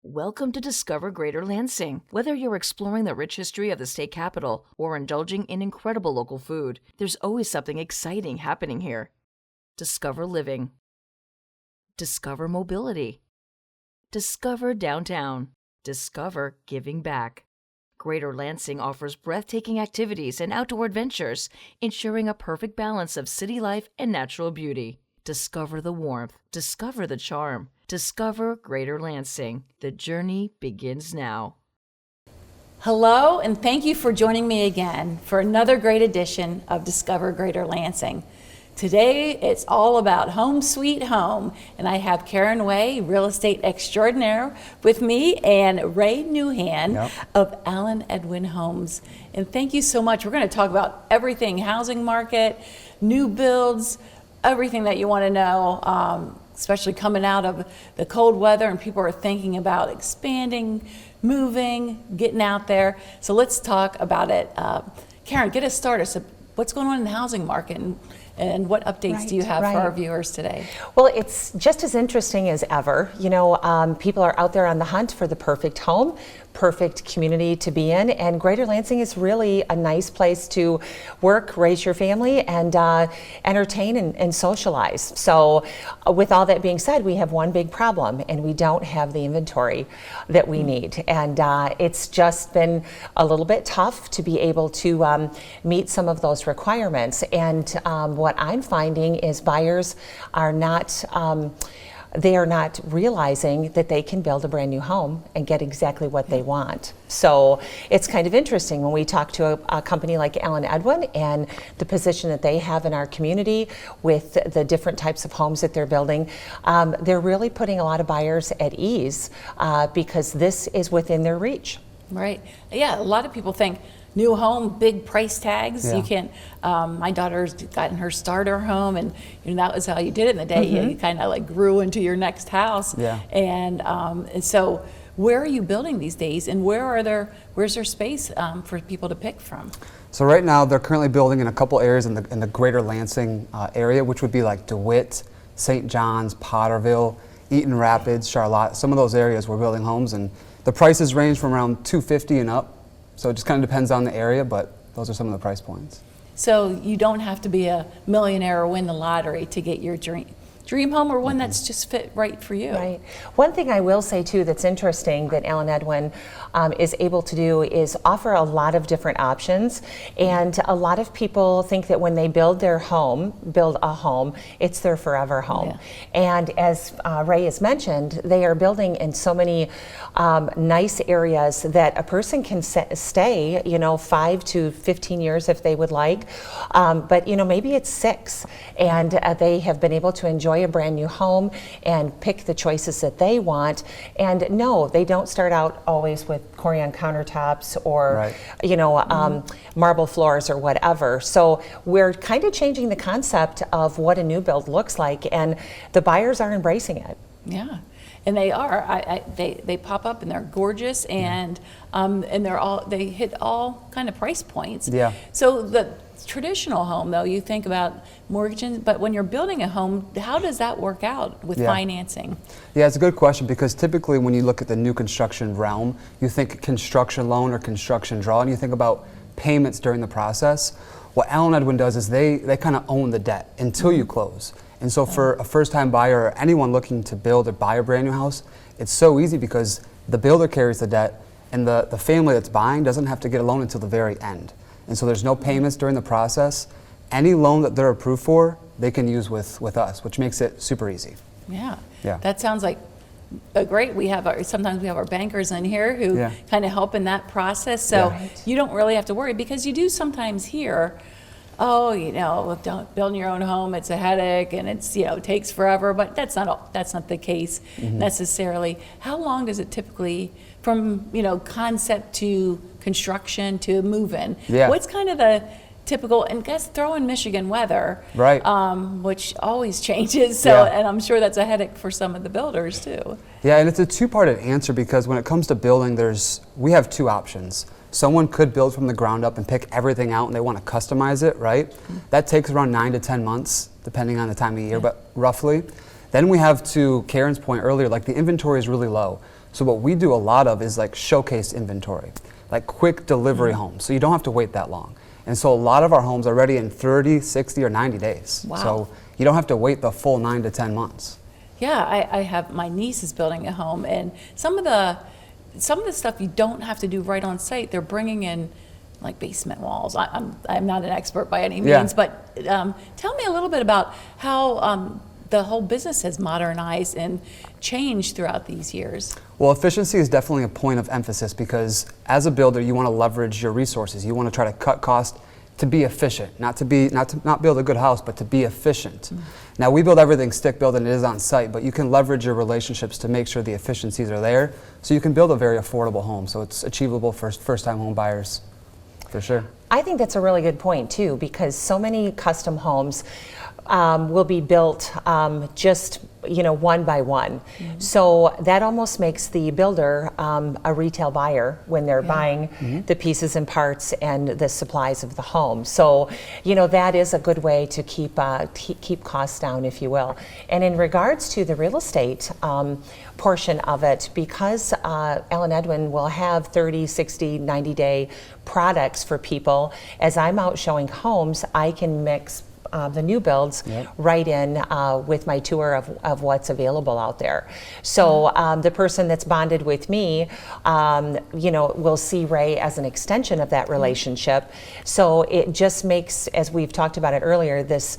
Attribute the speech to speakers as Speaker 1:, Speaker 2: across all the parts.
Speaker 1: Welcome to Discover Greater Lansing. Whether you're exploring the rich history of the state capital or indulging in incredible local food, there's always something exciting happening here. Discover living. Discover mobility. Discover downtown. Discover giving back. Greater Lansing offers breathtaking activities and outdoor adventures, ensuring a perfect balance of city life and natural beauty. Discover the warmth. Discover the charm. Discover Greater Lansing. The journey begins now.
Speaker 2: Hello, and thank you for joining me again for another great edition of Discover Greater Lansing. Today, it's all about home sweet home, and I have Karen Way, real estate extraordinaire, with me, and Ray Newhan of Allen Edwin Homes. And thank you so much. We're going to talk about everything, housing market, new builds, everything that you want to know, especially coming out of the cold weather and people are thinking about expanding, moving, getting out there. So let's talk about it. Karen, get us started. So what's going on in the housing market and what updates do you have for our viewers today?
Speaker 3: Well, it's just as interesting as ever. You know, people are out there on the hunt for the perfect home, perfect community to be in, and Greater Lansing is really a nice place to work, raise your family, and entertain and socialize. So with all that being said, we have one big problem, and we don't have the inventory that we need. And it's just been a little bit tough to be able to meet some of those requirements. And what I'm finding is buyers are not they are not realizing that they can build a brand new home and get exactly what they want. So it's kind of interesting when we talk to a company like Allen Edwin and the position that they have in our community with the different types of homes that they're building. They're really putting a lot of buyers at ease because this is within their reach.
Speaker 2: Right. Yeah, a lot of people think new home, big price tags. Yeah. You can't. My daughter's gotten her starter home, and you know that was how you did it in the day. Mm-hmm. You kind of like grew into your next house. Yeah. And so, where are you building these days, and where's there space for people to pick from?
Speaker 4: So right now, they're currently building in a couple areas in the Greater Lansing area, which would be like DeWitt, St. John's, Potterville, Eaton Rapids, Charlotte. Some of those areas we're building homes, and the prices range from around $250 and up. So it just kind of depends on the area, but those are some of the price points. So
Speaker 2: you don't have to be a millionaire or win the lottery to get your dream home, or one that's just fit right for you.
Speaker 3: Right. One thing I will say too that's interesting that Allen Edwin is able to do is offer a lot of different options, and a lot of people think that when they build a home, it's their forever home. Yeah. And as Ray has mentioned, they are building in so many nice areas that a person can stay, 5 to 15 years if they would like, but maybe it's 6, and they have been able to enjoy a brand new home and pick the choices that they want. And no, they don't start out always with Corian countertops or marble floors or whatever. So we're kind of changing the concept of what a new build looks like, and the buyers are embracing it.
Speaker 2: Yeah. And they are. They pop up and they're gorgeous, and they hit all kind of price points. Yeah. So the traditional home, though, you think about mortgaging, but when you're building a home, how does that work out with financing?
Speaker 4: Yeah, it's a good question, because typically when you look at the new construction realm, you think construction loan or construction draw, and you think about payments during the process. What Allen Edwin does is they kind of own the debt until you close. And so for a first-time buyer or anyone looking to build or buy a brand new house, it's so easy because the builder carries the debt, and the family that's buying doesn't have to get a loan until the very end. And so there's no payments during the process. Any loan that they're approved for, they can use with us, which makes it super easy.
Speaker 2: Yeah. That sounds like great. Sometimes we have our bankers in here who kind of help in that process. So you don't really have to worry, because you do sometimes hear, don't build your own home, it's a headache, and it's takes forever. But that's not the case necessarily. How long does it typically, from concept to construction to move-in? What's kind of the typical, and guess throw in Michigan weather, right? Which always changes. So, and I'm sure that's a headache for some of the builders too. Yeah,
Speaker 4: and it's a two-parted answer, because when it comes to building, we have 2 options. Someone could build from the ground up and pick everything out, and they want to customize it, right? That takes around 9 to 10 months, depending on the time of year, but roughly. Then we have, to Karen's point earlier, like the inventory is really low. So what we do a lot of is like showcase inventory, like quick delivery homes. So you don't have to wait that long. And so a lot of our homes are ready in 30, 60, or 90 days.
Speaker 2: Wow.
Speaker 4: So you don't have to wait the full 9 to 10 months.
Speaker 2: Yeah, I have, my niece is building a home, and some of the stuff you don't have to do right on site. They're bringing in like basement walls. I'm not an expert by any means, but tell me a little bit about how the whole business has modernized and changed throughout these years.
Speaker 4: Well, efficiency is definitely a point of emphasis because as a builder, you want to leverage your resources. You want to try to cut costs to be efficient, not build a good house, but to be efficient. Now we build everything stick built and it is on site, but you can leverage your relationships to make sure the efficiencies are there, so you can build a very affordable home. So it's achievable for first-time home buyers, for sure.
Speaker 3: I think that's a really good point too, because so many custom homes will be built just one by one. So that almost makes the builder a retail buyer when they're buying the pieces and parts and the supplies of the home. So that is a good way to keep costs down, if you will. And in regards to the real estate portion of it, because Allen Edwin will have 30, 60, 90-day products for people, as I'm out showing homes, I can mix the new builds right in with my tour of what's available out there. So the person that's bonded with me, will see Ray as an extension of that relationship. So it just makes, as we've talked about it earlier, this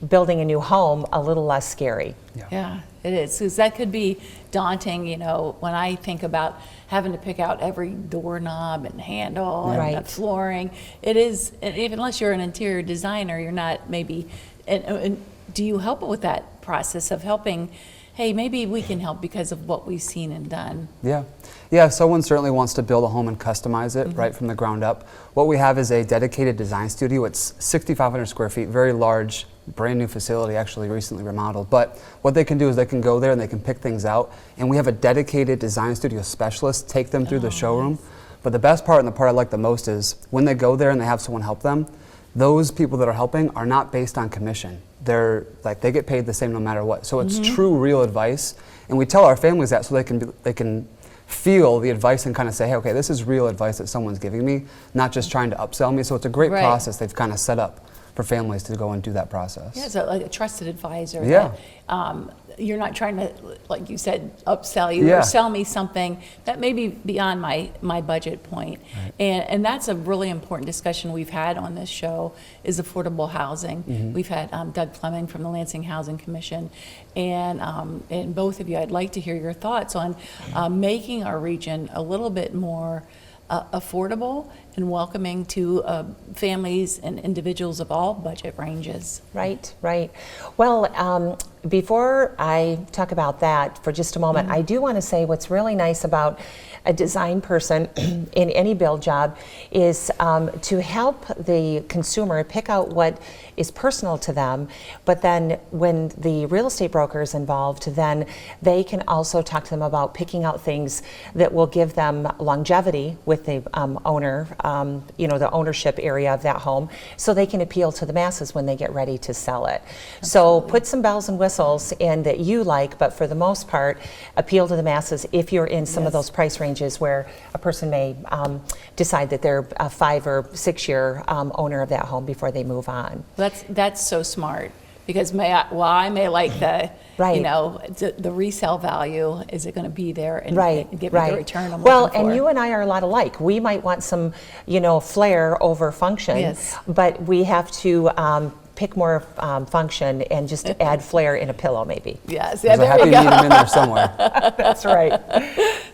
Speaker 3: building a new home a little less scary.
Speaker 2: Yeah, it is, because that could be daunting, when I think about having to pick out every doorknob and handle and the flooring. It is, even unless you're an interior designer, you're not maybe, and do you help with that process of helping, hey, maybe we can help because of what we've seen and done?
Speaker 4: Yeah, if someone certainly wants to build a home and customize it right from the ground up, what we have is a dedicated design studio. It's 6,500 square feet, very large, brand new facility, actually recently remodeled. But what they can do is they can go there and they can pick things out, and we have a dedicated design studio specialist take them through the showroom. But the best part, and the part I like the most, is when they go there and they have someone help them, those people that are helping are not based on commission. They're like, they get paid the same no matter what. So it's true, real advice, and we tell our families that so they can feel the advice and kind of say, hey, okay, this is real advice that someone's giving me, not just trying to upsell me. So it's a great process they've kind of set up for families to go and do that process.
Speaker 2: Yeah, so like a trusted advisor.
Speaker 4: Yeah.
Speaker 2: That, you're not trying to, like you said, upsell you or sell me something that may be beyond my budget point. And that's a really important discussion we've had on this show is affordable housing. We've had Doug Fleming from the Lansing Housing Commission, and both of you, I'd like to hear your thoughts on making our region a little bit more affordable and welcoming to families and individuals of all budget ranges.
Speaker 3: Right. Well, before I talk about that for just a moment, I do want to say what's really nice about a design person in any build job is to help the consumer pick out what is personal to them, but then when the real estate broker is involved, then they can also talk to them about picking out things that will give them longevity with the owner, the ownership area of that home, so they can appeal to the masses when they get ready to sell it. Absolutely. So put some bells and whistles in that you like, but for the most part, appeal to the masses if you're in some of those price ranges where a person may decide that they're a 5 or 6 year owner of that home before they move on.
Speaker 2: That's so smart, because I may like the the resale value. Is it going to be there and give me the return I'm looking for?
Speaker 3: And you and I are a lot alike. We might want some flair over function, but we have to pick more function and just add flair in a pillow, maybe.
Speaker 2: Yes,
Speaker 4: there's a happy medium in there somewhere.
Speaker 3: That's right.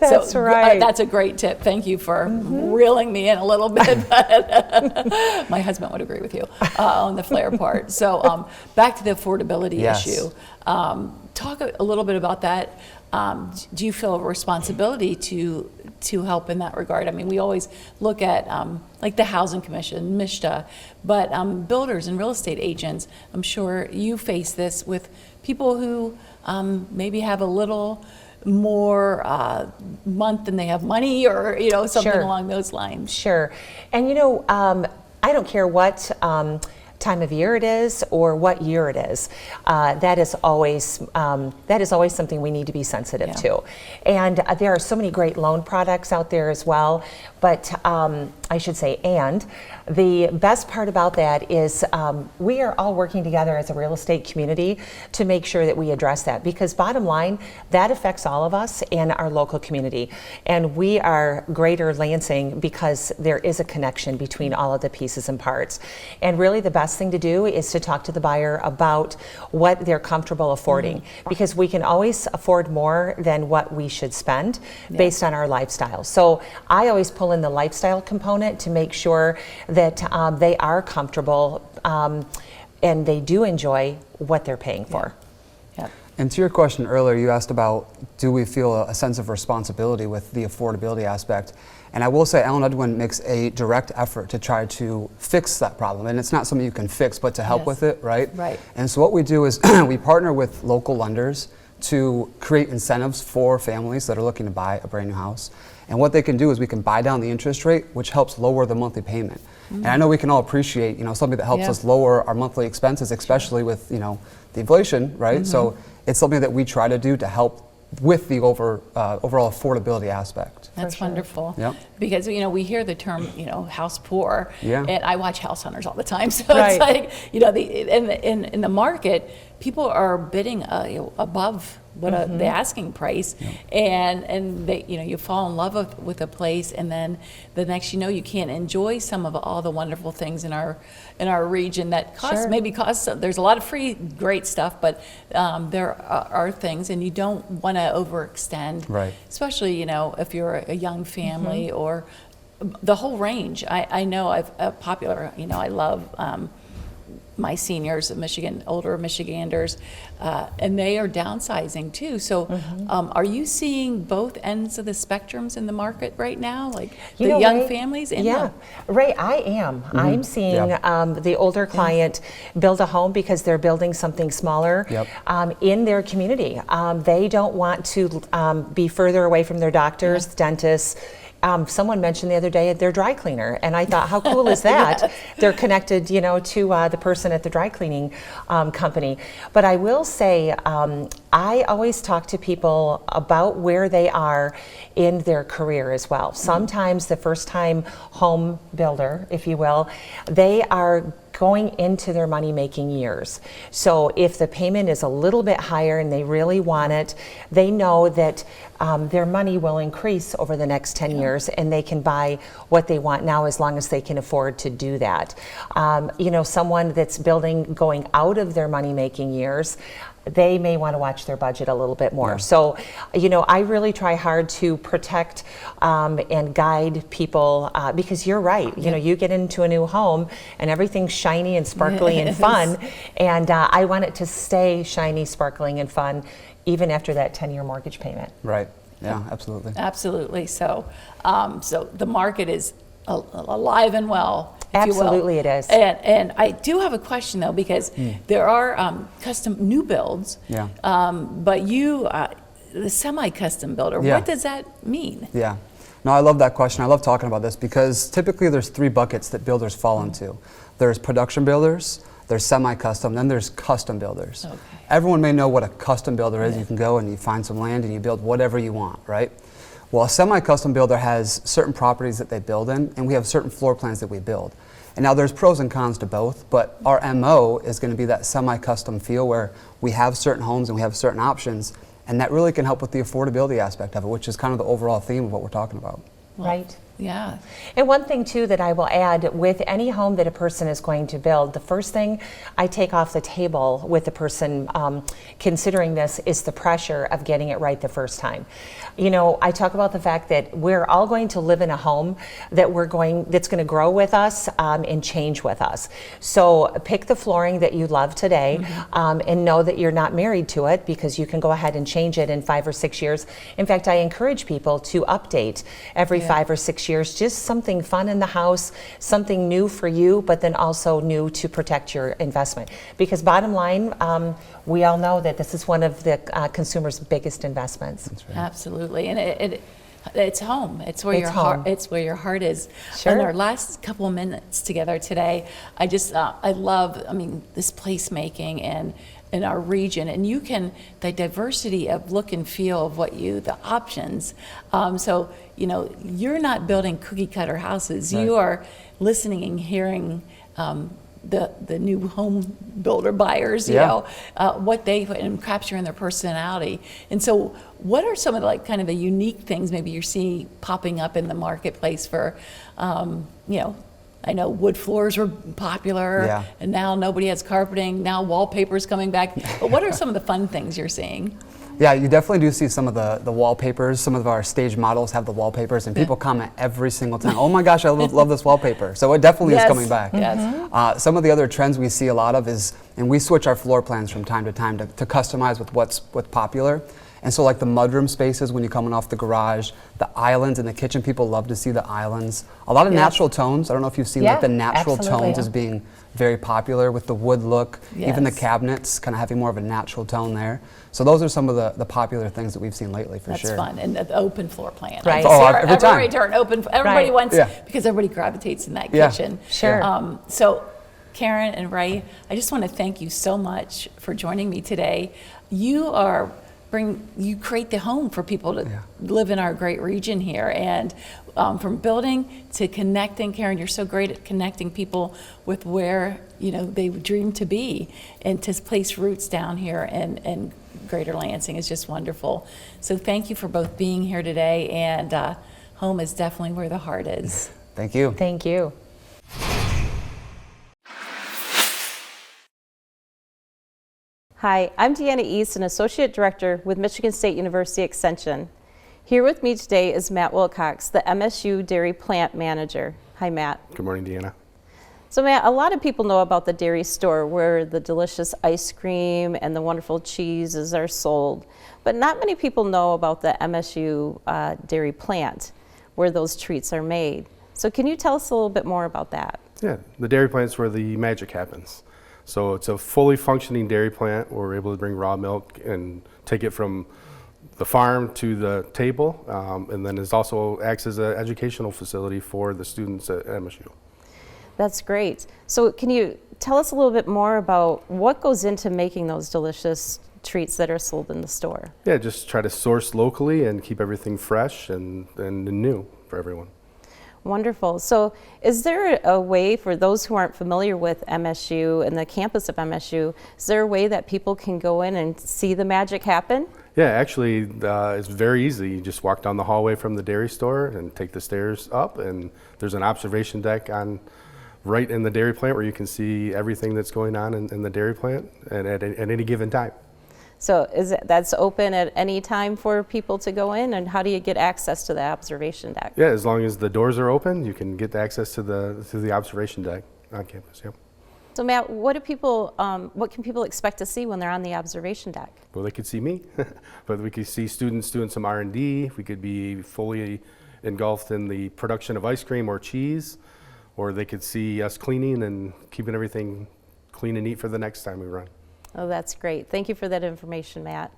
Speaker 3: That's right.
Speaker 2: That's a great tip. Thank you for reeling me in a little bit. But my husband would agree with you on the flair part. So back to the affordability issue. Talk a little bit about that. Do you feel a responsibility to help in that regard? I mean, we always look at like the Housing Commission, MISHDA, but builders and real estate agents, I'm sure you face this with people who maybe have a little more month than they have money, or something along those lines.
Speaker 3: Sure. And I don't care what time of year it is or what year it is. That is always something we need to be sensitive to. And there are so many great loan products out there as well. But I should say, and the best part about that is we are all working together as a real estate community to make sure that we address that, because bottom line, that affects all of us in our local community. And we are Greater Lansing because there is a connection between all of the pieces and parts. And really the best thing to do is to talk to the buyer about what they're comfortable affording, because we can always afford more than what we should spend based on our lifestyle. So I always pull in the lifestyle component to make sure that they are comfortable and they do enjoy what they're paying for.
Speaker 4: And to your question earlier, you asked about, do we feel a sense of responsibility with the affordability aspect? And I will say Allen Edwin makes a direct effort to try to fix that problem. And it's not something you can fix, but to help with it, right?
Speaker 2: Right.
Speaker 4: And so what we do is we partner with local lenders to create incentives for families that are looking to buy a brand new house. And what they can do is we can buy down the interest rate, which helps lower the monthly payment. And I know we can all appreciate, something that helps us lower our monthly expenses, especially with, the inflation, right? So it's something that we try to do to help with the overall affordability aspect.
Speaker 2: That's wonderful.
Speaker 4: Yep.
Speaker 2: Because, we hear the term, house poor.
Speaker 4: Yeah.
Speaker 2: And I watch House Hunters all the time. So it's like, in the market, people are bidding above what the asking price, and they, you fall in love with a place, and then the next you can't enjoy some of all the wonderful things in our region that cost. There's a lot of free great stuff, but there are things, and you don't want to overextend,
Speaker 4: right?
Speaker 2: Especially if you're a young family or the whole range. I know I love my seniors, older Michiganders, and they are downsizing too. So are you seeing both ends of the spectrums in the market right now? Like the young families? And
Speaker 3: Ray, I am. I'm seeing the older client build a home because they're building something smaller in their community. They don't want to be further away from their doctors, dentists. Someone mentioned the other day their dry cleaner, and I thought, how cool is that? They're connected, to the person at the dry cleaning company. But I will say, I always talk to people about where they are in their career as well. Sometimes the first-time home builder, if you will, they are going into their money-making years. So if the payment is a little bit higher and they really want it, they know that their money will increase over the next 10 years, and they can buy what they want now as long as they can afford to do that. Someone that's going out of their money-making years, they may want to watch their budget a little bit more. So, I really try hard to protect and guide people because you're right. You get into a new home and everything's shiny and sparkly and fun, and I want it to stay shiny, sparkling, and fun even after that 10-year mortgage payment.
Speaker 4: Right. Yeah, absolutely.
Speaker 2: Absolutely. So, so the market is alive and well.
Speaker 3: Absolutely, it is.
Speaker 2: And I do have a question though, because there are custom new builds.
Speaker 4: Yeah.
Speaker 2: But you, the semi-custom builder, what does that mean?
Speaker 4: Yeah. No, I love that question. I love talking about this because typically there's 3 buckets that builders fall into. There's production builders, there's semi-custom, then there's custom builders. Okay. Everyone may know what a custom builder is. You can go and you find some land and you build whatever you want, right? Well, a semi-custom builder has certain properties that they build in, and we have certain floor plans that we build. And now there's pros and cons to both, but our MO is going to be that semi-custom feel where we have certain homes and we have certain options, and that really can help with the affordability aspect of it, which is kind of the overall theme of what we're talking about.
Speaker 3: Right.
Speaker 2: Yeah.
Speaker 3: And one thing too that I will add, with any home that a person is going to build, the first thing I take off the table with the person considering this is the pressure of getting it right the first time. I talk about the fact that we're all going to live in a home that's going to grow with us and change with us. So pick the flooring that you love today and know that you're not married to it, because you can go ahead and change it in 5 or 6 years. In fact, I encourage people to update every 5 or 6 years, just something fun in the house, something new for you, but then also new to protect your investment. Because bottom line, we all know that this is one of the consumer's biggest investments.
Speaker 2: Absolutely. And It's home. It's where
Speaker 3: It's
Speaker 2: your
Speaker 3: home.
Speaker 2: heart. It's where your heart is.
Speaker 3: Sure.
Speaker 2: In our last couple of minutes together today, I just I love. I mean, this placemaking and in our region, and the diversity of look and feel of the options. So you're not building cookie cutter houses.
Speaker 4: Right.
Speaker 2: You are listening and hearing. The new home builder buyers, what they and capturing their personality. And so, what are some of the unique things maybe you're seeing popping up in the marketplace for, I know wood floors were popular, and now nobody has carpeting. Now wallpaper's coming back. But what are some of the fun things you're seeing?
Speaker 4: Yeah, you definitely do see some of the wallpapers. Some of our stage models have the wallpapers, and people comment every single time, oh my gosh, I love this wallpaper. So it definitely is coming back.
Speaker 2: Yes.
Speaker 4: Some of the other trends we see a lot of is, and we switch our floor plans from time to time to customize with what's popular. And so like the mudroom spaces when you're coming off the garage, the islands in the kitchen, people love to see the islands. A lot of natural tones. I don't know if you've seen like the natural tones as being very popular with the wood look, even the cabinets kind of having more of a natural tone there. So those are some of the popular things that we've seen lately for sure.
Speaker 2: That's fun, and the open floor plan.
Speaker 3: Right.
Speaker 4: Every time.
Speaker 2: Everybody wants, because everybody gravitates in that kitchen.
Speaker 3: Sure.
Speaker 2: So Karen and Ray, I just want to thank you so much for joining me today. You create the home for people to live in our great region here, and from building to connecting. Karen, you're so great at connecting people with where they would dream to be, and to place roots down here and Greater Lansing is just wonderful. So thank you for both being here today, and home is definitely where the heart is.
Speaker 4: Thank you.
Speaker 3: Thank you.
Speaker 5: Hi, I'm Deanna East, an Associate Director with Michigan State University Extension. Here with me today is Matt Wilcox, the MSU Dairy Plant Manager. Hi, Matt.
Speaker 6: Good morning, Deanna.
Speaker 5: So Matt, a lot of people know about the dairy store where the delicious ice cream and the wonderful cheeses are sold, but not many people know about the MSU dairy plant where those treats are made. So can you tell us a little bit more about that?
Speaker 6: Yeah, the dairy plant's where the magic happens. So it's a fully functioning dairy plant where we're able to bring raw milk and take it from the farm to the table, and then it also acts as an educational facility for the students at MSU.
Speaker 5: That's great. So can you tell us a little bit more about what goes into making those delicious treats that are sold in the store?
Speaker 6: Yeah, just try to source locally and keep everything fresh and new for everyone.
Speaker 5: Wonderful. So is there a way for those who aren't familiar with MSU and the campus of MSU, is there a way that people can go in and see the magic happen?
Speaker 6: Yeah, actually, it's very easy. You just walk down the hallway from the dairy store and take the stairs up, and there's an observation deck right in the dairy plant where you can see everything that's going on in the dairy plant and at any given time.
Speaker 5: So that's open at any time for people to go in, and how do you get access to the observation deck?
Speaker 6: Yeah, as long as the doors are open, you can get access to the observation deck on campus. Yep.
Speaker 5: So Matt, what can people expect to see when they're on the observation deck?
Speaker 6: Well, they could see me, but we could see students doing some R&D. We could be fully engulfed in the production of ice cream or cheese, or they could see us cleaning and keeping everything clean and neat for the next time we run.
Speaker 5: Oh, that's great. Thank you for that information, Matt.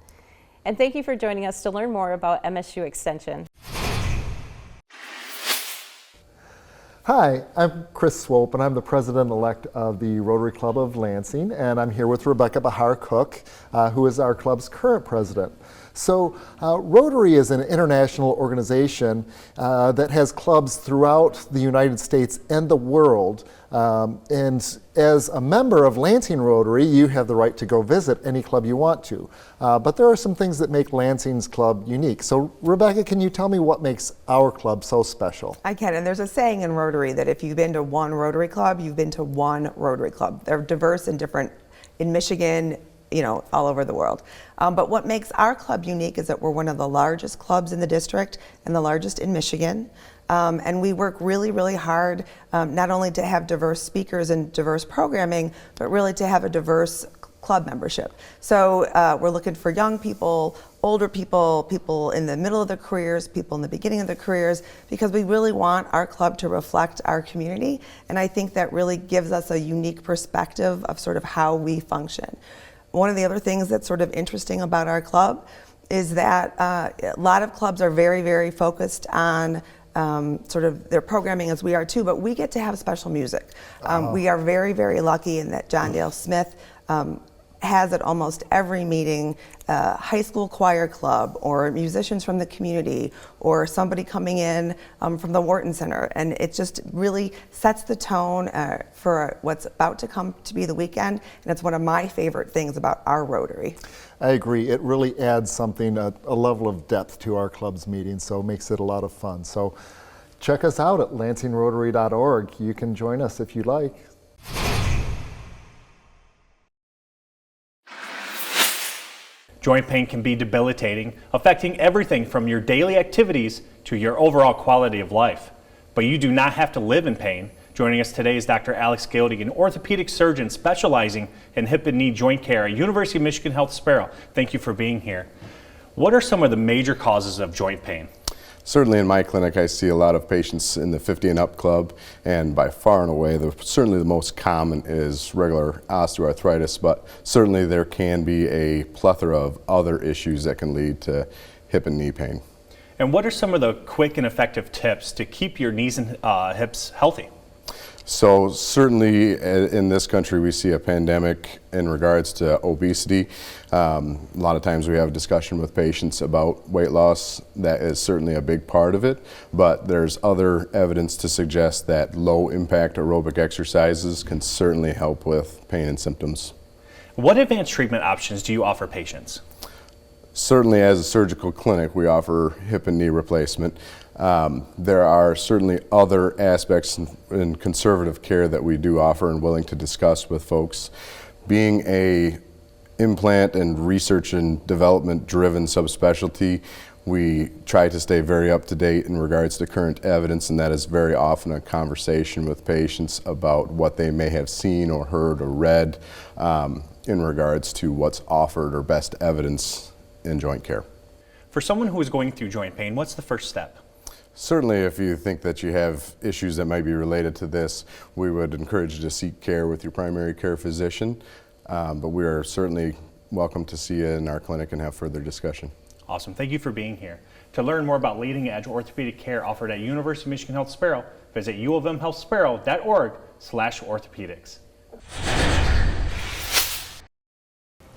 Speaker 5: And thank you for joining us to learn more about MSU Extension.
Speaker 7: Hi, I'm Chris Swope, and I'm the president-elect of the Rotary Club of Lansing, and I'm here with Rebecca Bahar-Cook, who is our club's current president. So Rotary is an international organization that has clubs throughout the United States and the world. And as a member of Lansing Rotary, you have the right to go visit any club you want to. But there are some things that make Lansing's club unique. So Rebecca, can you tell me what makes our club so special?
Speaker 8: I can, and there's a saying in Rotary that if you've been to one Rotary Club, you've been to one Rotary Club. They're diverse and different in Michigan, all over the world. But what makes our club unique is that we're one of the largest clubs in the district and the largest in Michigan. And we work really, really hard, not only to have diverse speakers and diverse programming, but really to have a diverse club membership. So we're looking for young people, older people, people in the middle of their careers, people in the beginning of their careers, because we really want our club to reflect our community. And I think that really gives us a unique perspective of sort of how we function. One of the other things that's sort of interesting about our club is that a lot of clubs are very, very focused on sort of their programming, as we are too, but we get to have special music. We are very, very lucky in that John Dale Smith has at almost every meeting high school choir club or musicians from the community or somebody coming in from the Wharton Center, and it just really sets the tone for what's about to come to be the weekend, and it's one of my favorite things about our Rotary.
Speaker 7: I agree. It really adds something, a level of depth to our club's meetings, so it makes it a lot of fun. So check us out at lansingrotary.org. You can join us if you like.
Speaker 9: Joint pain can be debilitating, affecting everything from your daily activities to your overall quality of life. But you do not have to live in pain. Joining us today is Dr. Alex Gildy, an orthopedic surgeon specializing in hip and knee joint care at University of Michigan Health Sparrow. Thank you for being here. What are some of the major causes of joint pain?
Speaker 10: Certainly in my clinic, I see a lot of patients in the 50 and up club, and by far and away, certainly the most common is regular osteoarthritis, but certainly there can be a plethora of other issues that can lead to hip and knee pain.
Speaker 9: And what are some of the quick and effective tips to keep your knees and hips healthy?
Speaker 10: So certainly in this country we see a pandemic in regards to obesity. A lot of times we have a discussion with patients about weight loss. That is certainly a big part of it, but there's other evidence to suggest that low impact aerobic exercises can certainly help with pain and symptoms.
Speaker 9: What advanced treatment options do you offer patients?
Speaker 10: Certainly as a surgical clinic we offer hip and knee replacement. There are certainly other aspects in conservative care that we do offer and willing to discuss with folks. Being a implant and research and development driven subspecialty, we try to stay very up to date in regards to current evidence, and that is very often a conversation with patients about what they may have seen or heard or read in regards to what's offered or best evidence in joint care.
Speaker 9: For someone who is going through joint pain, what's the first step?
Speaker 10: Certainly, if you think that you have issues that might be related to this, we would encourage you to seek care with your primary care physician, but we are certainly welcome to see you in our clinic and have further discussion.
Speaker 9: Awesome. Thank you for being here. To learn more about leading edge orthopedic care offered at University of Michigan Health Sparrow, visit uofmhealthsparrow.org/orthopedics.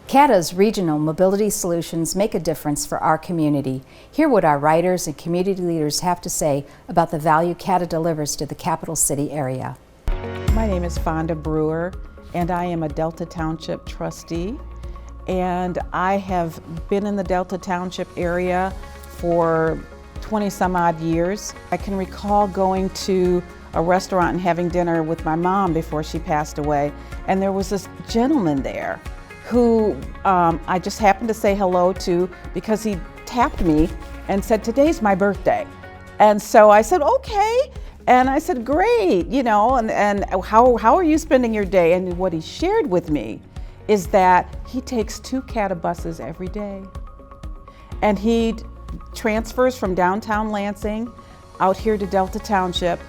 Speaker 11: CATA's regional mobility solutions make a difference for our community. Hear what our writers and community leaders have to say about the value CATA delivers to the capital city area.
Speaker 12: My name is Fonda Brewer, and I am a Delta Township trustee. And I have been in the Delta Township area for 20 some odd years. I can recall going to a restaurant and having dinner with my mom before she passed away, and there was this gentleman there who I just happened to say hello to because he tapped me and said, "Today's my birthday." And so I said, "Okay." And I said, "Great, you know, and how are you spending your day?" And what he shared with me is that he takes 2 CATA buses every day. And he transfers from downtown Lansing out here to Delta Township,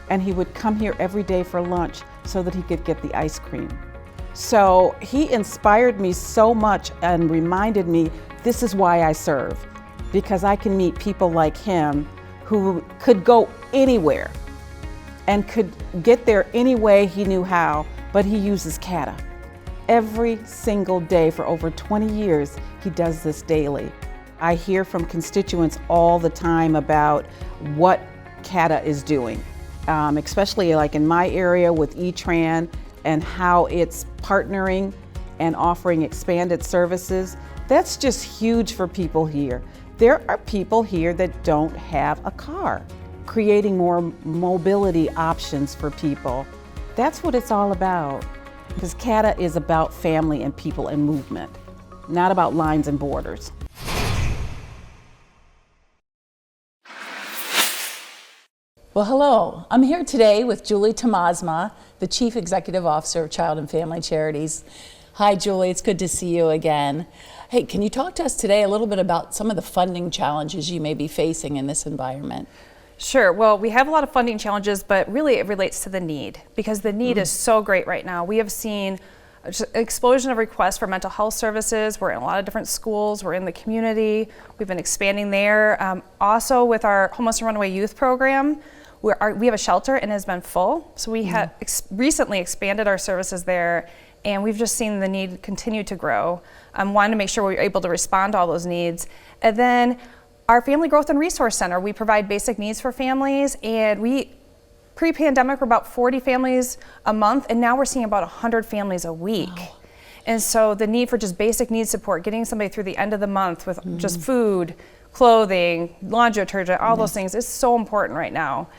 Speaker 12: and he would come here every day for lunch so that he could get the ice cream. So he inspired me so much and reminded me this is why I serve, because I can meet people like him who could go anywhere and could get there any way he knew how, but he uses CATA. Every single day for over 20 years, he does this daily. I hear from constituents all the time about what CATA is doing, especially like in my area with E-Tran, and how it's partnering and offering expanded services. That's just huge for people here. There are people here that don't have a car. Creating more mobility options for people. That's what it's all about. Because CATA is about family and people and movement, not about lines and borders.
Speaker 2: Well, hello. I'm here today with Julie Tomasma, the Chief Executive Officer of Child and Family Charities. Hi, Julie. It's good to see you again. Hey, can you talk to us today a little bit about some of the funding challenges you may be facing in this environment?
Speaker 13: Sure. Well, we have a lot of funding challenges, but really it relates to the need, because the need is so great right now. We have seen just an explosion of requests for mental health services. We're in a lot of different schools. We're in the community. We've been expanding there. Also with our homeless and runaway youth program, we have a shelter and it has been full. So we have recently expanded our services there, and we've just seen the need continue to grow. Wanted to make sure we were able to respond to all those needs. And then our Family Growth and Resource Center, we provide basic needs for families, and pre-pandemic, we're about 40 families a month, and now we're seeing about 100 families a week. Wow. And so the need for just basic needs support, getting somebody through the end of the month with just food, clothing, laundry detergent, all those things is so important right now,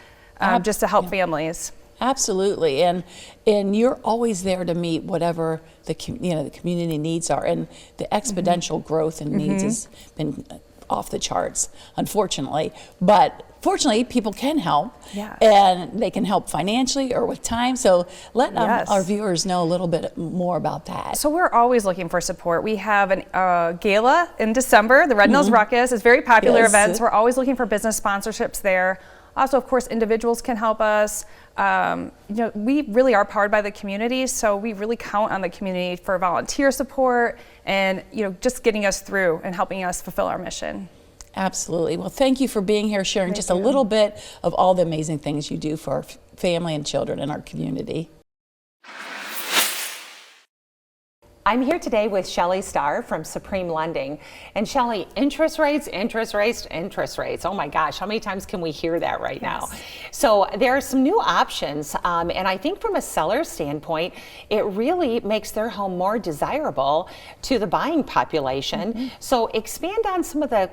Speaker 13: just to help families.
Speaker 2: Absolutely, and you're always there to meet whatever the community needs are, and the exponential growth in needs has been off the charts, unfortunately. But fortunately, people can help, and they can help financially or with time. So let our viewers know a little bit more about that.
Speaker 13: So we're always looking for support. We have a gala in December. The Red Nose Ruckus is very popular events. We're always looking for business sponsorships there. Also, of course, individuals can help us. We really are powered by the community, so we really count on the community for volunteer support and just getting us through and helping us fulfill our mission.
Speaker 2: Absolutely. Well, thank you for being here, sharing just a little bit of all the amazing things you do for our family and children in our community.
Speaker 3: I'm here today with Shelley Starr from Supreme Lending. And Shelley, interest rates. Oh my gosh, how many times can we hear that right now? So there are some new options, and I think from a seller's standpoint, it really makes their home more desirable to the buying population. So expand on some of the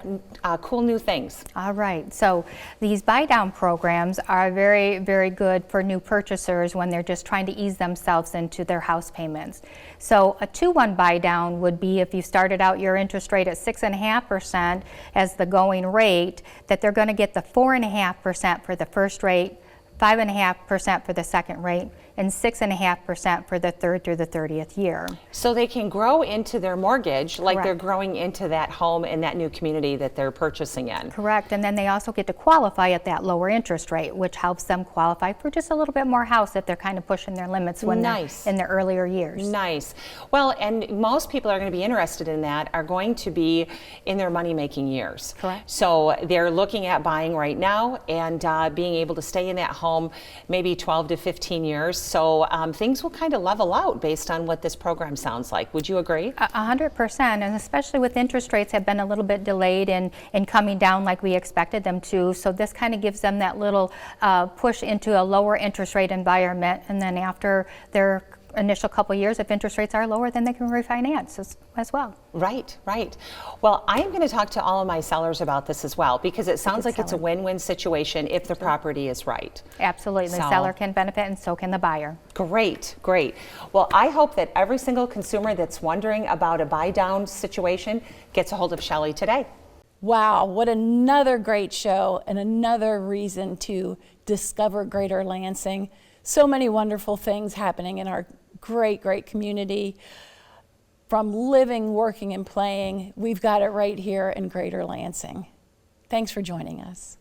Speaker 3: cool new things.
Speaker 14: All right, so these buy down programs are very, very good for new purchasers when they're just trying to ease themselves into their house payments. So a 2-1 buy down would be if you started out your interest rate at 6.5% as the going rate, that they're going to get the 4.5% for the first rate, 5.5% for the second rate, and 6.5% for the third through the 30th year.
Speaker 3: So they can grow into their mortgage like they're growing into that home in that new community that they're purchasing in.
Speaker 14: Correct, and then they also get to qualify at that lower interest rate, which helps them qualify for just a little bit more house if they're kind of pushing their limits when they're in their earlier years.
Speaker 3: Nice. Well, and most people are going to be interested in that are going to be in their money-making years.
Speaker 14: Correct.
Speaker 3: So they're looking at buying right now and being able to stay in that home maybe 12 to 15 years. So things will kind of level out based on what this program sounds like. Would you agree?
Speaker 14: 100%, and especially with interest rates have been a little bit delayed in coming down like we expected them to. So this kind of gives them that little push into a lower interest rate environment, and then after their initial couple years, if interest rates are lower, then they can refinance as well.
Speaker 3: Right, right. Well, I am going to talk to all of my sellers about this as well, because it sounds like it's a win-win situation if the property is right.
Speaker 14: Absolutely. The seller can benefit and so can the buyer.
Speaker 3: Great, great. Well, I hope that every single consumer that's wondering about a buy-down situation gets a hold of Shelley today.
Speaker 2: Wow, what another great show and another reason to discover Greater Lansing. So many wonderful things happening in our great, great community. From living, working, and playing, we've got it right here in Greater Lansing. Thanks for joining us.